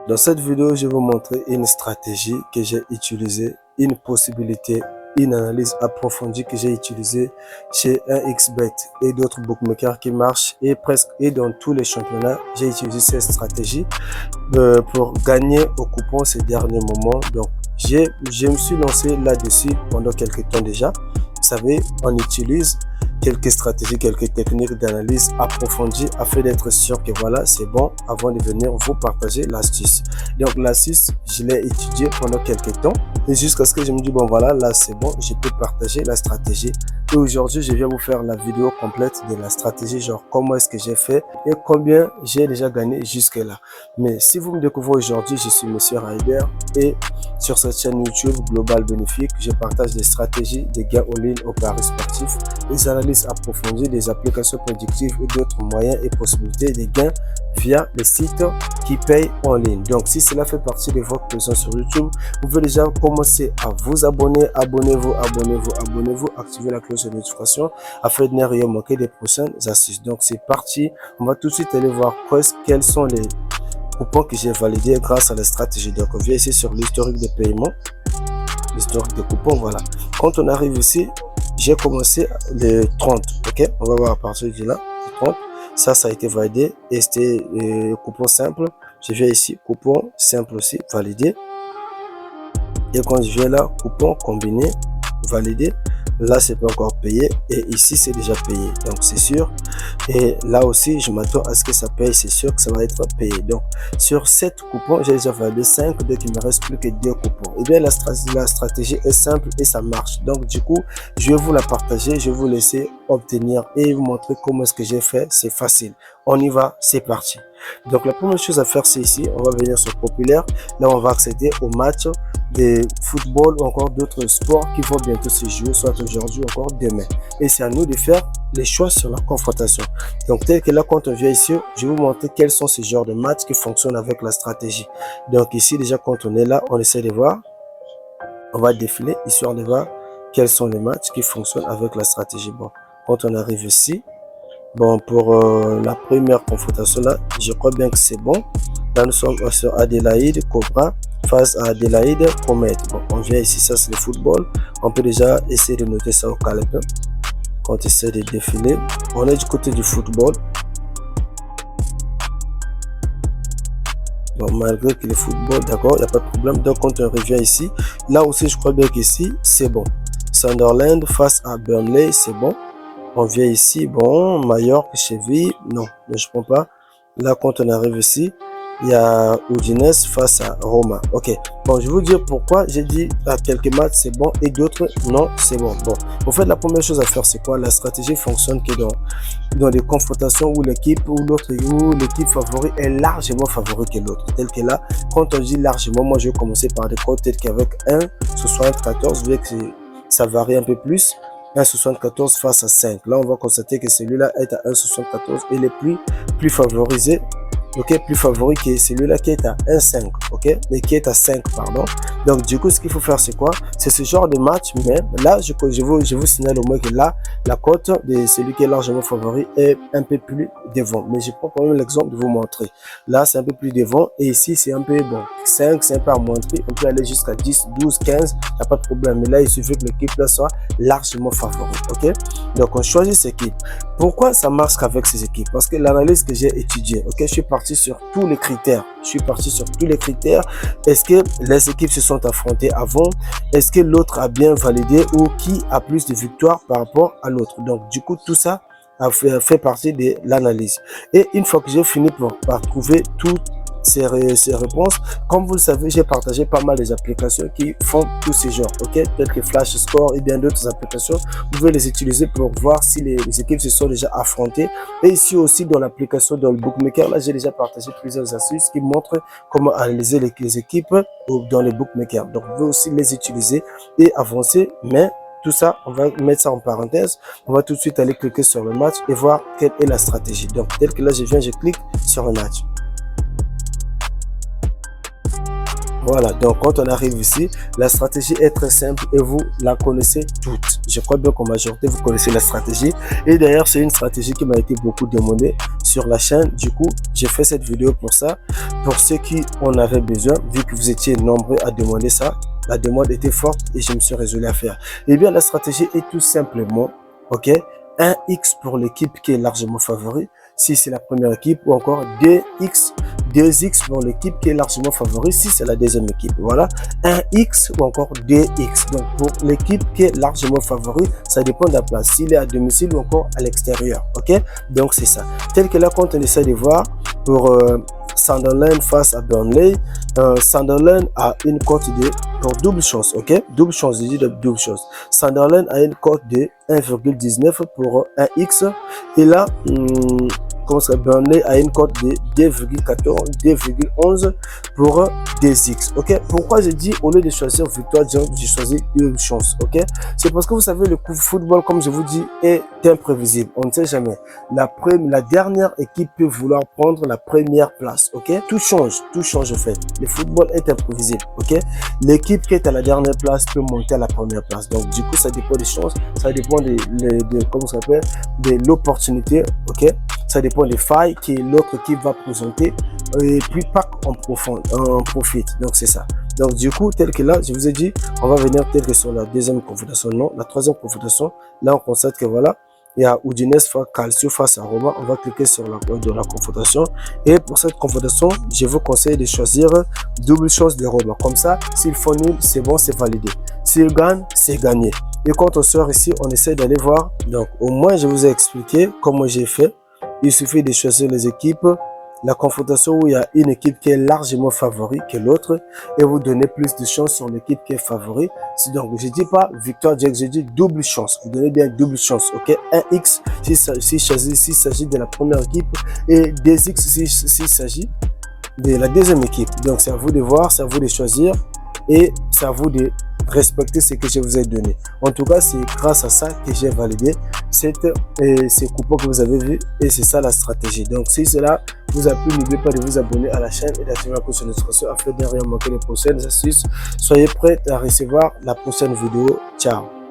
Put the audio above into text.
Dans cette vidéo, je vais vous montrer une stratégie que j'ai utilisée, une possibilité, une analyse approfondie que j'ai utilisée chez 1xBet et d'autres bookmakers qui marchent et presque et dans tous les championnats. J'ai utilisé cette stratégie pour gagner au coupon ces derniers moments. Donc, je me suis lancé là-dessus pendant quelques temps déjà. Vous savez, on utilise quelques stratégies, quelques techniques d'analyse approfondies afin d'être sûr que voilà, c'est bon avant de venir vous partager l'astuce. Donc l'astuce, je l'ai étudiée pendant quelques temps et jusqu'à ce que je me dis bon voilà, là c'est bon, je peux partager la stratégie. Et aujourd'hui, je viens vous faire la vidéo complète de la stratégie, genre comment est-ce que j'ai fait et combien j'ai déjà gagné jusque là. Mais si vous me découvrez aujourd'hui, je suis Monsieur Ryder et sur cette chaîne YouTube Global Bénéfique, je partage des stratégies, des gains en ligne au paris sportif, des analyses approfondies, des applications prédictives et d'autres moyens et possibilités de gains via les sites qui payent en ligne. Donc, si cela fait partie de votre présence sur YouTube, vous pouvez déjà commencer à vous abonner. Abonnez-vous, activez la cloche de notification afin de ne rien manquer des prochaines astuces. Donc, c'est parti. On va tout de suite aller voir quels sont les coupons que j'ai validés grâce à la stratégie. Donc, on vient ici sur l'historique de paiement, l'historique des coupons. Voilà. Quand on arrive ici, j'ai commencé le 30. Ok, on va voir à partir de là, le 30. Ça a été validé et c'était coupon simple. Je viens ici, coupon simple aussi, validé. Et quand je viens là, coupon combiné, validé. Là, c'est pas encore payé et ici, c'est déjà payé. Donc, c'est sûr. Et là aussi, je m'attends à ce que ça paye. C'est sûr que ça va être payé. Donc, sur 7 coupons, j'ai déjà validé 5. Donc, il me reste plus que 2 coupons. Et bien, la stratégie est simple et ça marche. Donc, du coup, je vais vous la partager. Je vais vous laisser obtenir et vous montrer comment est-ce que j'ai fait. C'est facile. On y va. C'est parti. Donc, la première chose à faire, c'est ici. On va venir sur Populaire. Là, on va accéder au match de football ou encore d'autres sports qui vont bientôt se jouer, soit aujourd'hui ou encore demain. Et c'est à nous de faire les choix sur la confrontation. Donc, tel que là, quand on vient ici, je vais vous montrer quels sont ces genres de matchs qui fonctionnent avec la stratégie. Donc, ici, déjà, quand on est là, on essaie de voir. On va défiler, histoire de voir quels sont les matchs qui fonctionnent avec la stratégie. Bon, quand on arrive ici, bon, pour la première confrontation là, je crois bien que c'est bon. Là, nous sommes sur Adélaïde, Cobra face à Adélaïde, Comet. Bon, on vient ici, ça c'est le football. On peut déjà essayer de noter ça au calepin. Quand on essaie de défiler, on est du côté du football. Bon, malgré que le football, d'accord, il n'y a pas de problème. Donc, quand on revient ici, là aussi, je crois bien qu'ici, c'est bon. Sunderland face à Burnley, c'est bon. On vient ici, bon, Mallorca, Séville, non, mais je prends pas. Là, quand on arrive ici, il y a Udinese face à Roma. Ok, bon, je vais vous dire pourquoi j'ai dit à quelques matchs c'est bon et d'autres non, c'est bon. Bon, en fait, la première chose à faire, c'est quoi? La stratégie fonctionne que dans des confrontations où l'équipe l'équipe favori est largement favori que l'autre. Tel que là, quand on dit largement, moi je vais commencer par des codes tels qu'avec 1,74, vu que ça varie un peu plus. 1,74 face à 5. Là, on va constater que celui-là est à 1,74 et le plus favorisé, ok, plus favori que celui-là qui est à 1,5, ok, mais qui est à 5, pardon. Donc, du coup, ce qu'il faut faire, c'est quoi? C'est ce genre de match, mais là, je vous signale au moins que là, la cote de celui qui est largement favori est un peu plus devant. Mais je prends quand même l'exemple de vous montrer. Là, c'est un peu plus devant et ici, c'est un peu, bon, 5, c'est un peu à montrer. On peut aller jusqu'à 10, 12, 15, il n'y a pas de problème. Mais là, il suffit que l'équipe là soit largement favori, ok? Donc, on choisit cette équipe. Pourquoi ça marche qu'avec ces équipes? Parce que l'analyse que j'ai étudiée, ok, je suis parti sur tous les critères. Est-ce que les équipes se sont affrontées avant? Est-ce que l'autre a bien validé ou qui a plus de victoires par rapport à l'autre? Donc, du coup, tout ça a fait partie de l'analyse. Et une fois que j'ai fini par trouver toutes ces réponses, comme vous le savez, j'ai partagé pas mal des applications qui font tous ces genres, ok, telles que Flash Score et bien d'autres applications. Vous pouvez les utiliser pour voir si les équipes se sont déjà affrontées. Et ici aussi dans l'application dans le bookmaker, là j'ai déjà partagé plusieurs astuces qui montrent comment analyser les équipes dans les bookmakers. Donc vous pouvez aussi les utiliser et avancer, mais tout ça, on va mettre ça en parenthèse. On va tout de suite aller cliquer sur le match et voir quelle est la stratégie. Donc tel que là je clique sur un match. Voilà, donc quand on arrive ici, la stratégie est très simple et vous la connaissez toutes. Je crois bien qu'en majorité, vous connaissez la stratégie. Et d'ailleurs, c'est une stratégie qui m'a été beaucoup demandée sur la chaîne. Du coup, j'ai fait cette vidéo pour ça. Pour ceux qui en avaient besoin, vu que vous étiez nombreux à demander ça, la demande était forte et je me suis résolu à faire. Eh bien, la stratégie est tout simplement, ok, 1x pour l'équipe qui est largement favori, si c'est la première équipe, ou encore 2x pour l'équipe qui est largement favori, si c'est la deuxième équipe. Voilà, 1x ou encore 2x. Donc, pour l'équipe qui est largement favori, ça dépend de la place, s'il est à domicile ou encore à l'extérieur. Ok, donc c'est ça. Tel que là, quand on essaie de voir pour Sunderland face à Burnley, Sunderland a une cote de pour double chance, ok, double chance, je dis de double chance. Sunderland a une cote de 1,19 pour 1x et là, comment ça, Burnley a une cote de 2,14, 2,11 pour 2x. Ok, pourquoi je dis au lieu de choisir victoire, j'ai choisi une chance. Ok, c'est parce que vous savez, le football, comme je vous dis, est imprévisible. On ne sait jamais. La dernière équipe peut vouloir prendre la première place. Ok, tout change en fait. Le football est imprévisible. Ok, l'équipe qui est à la dernière place peut monter à la première place. Donc du coup, ça dépend des chances, ça dépend de comment ça s'appelle, de l'opportunité. Ok, ça dépend des failles que l'autre équipe va présenter et puis pas en profite. Donc c'est ça. Donc du coup, tel que là, je vous ai dit, on va venir tel que sur la deuxième confrontation, non, la troisième confrontation. Là, on constate que voilà, il y a Udinese Calcio face à Roma. On va cliquer sur la confrontation. Et pour cette confrontation, je vous conseille de choisir double chance de Roma. Comme ça, s'ils font nul, c'est bon, c'est validé. S'ils gagnent, c'est gagné. Et quand on sort ici, on essaie d'aller voir. Donc au moins, je vous ai expliqué comment j'ai fait. Il suffit de choisir les équipes, la confrontation où il y a une équipe qui est largement favori que l'autre et vous donnez plus de chance sur l'équipe qui est favori. Donc, je dis pas victoire direct, je dis double chance. Vous donnez bien double chance, ok? 1x s'il s'agit de la première équipe et 2x s'il s'agit de la deuxième équipe. Donc, c'est à vous de voir, c'est à vous de choisir et c'est à vous de respecter ce que je vous ai donné. En tout cas, c'est grâce à ça que j'ai validé ces coupons que vous avez vus et c'est ça la stratégie. Donc, si cela vous a plu, n'oubliez pas de vous abonner à la chaîne et d'activer la cloche de notification afin de ne rien manquer les prochaines astuces. Soyez prêts à recevoir la prochaine vidéo. Ciao!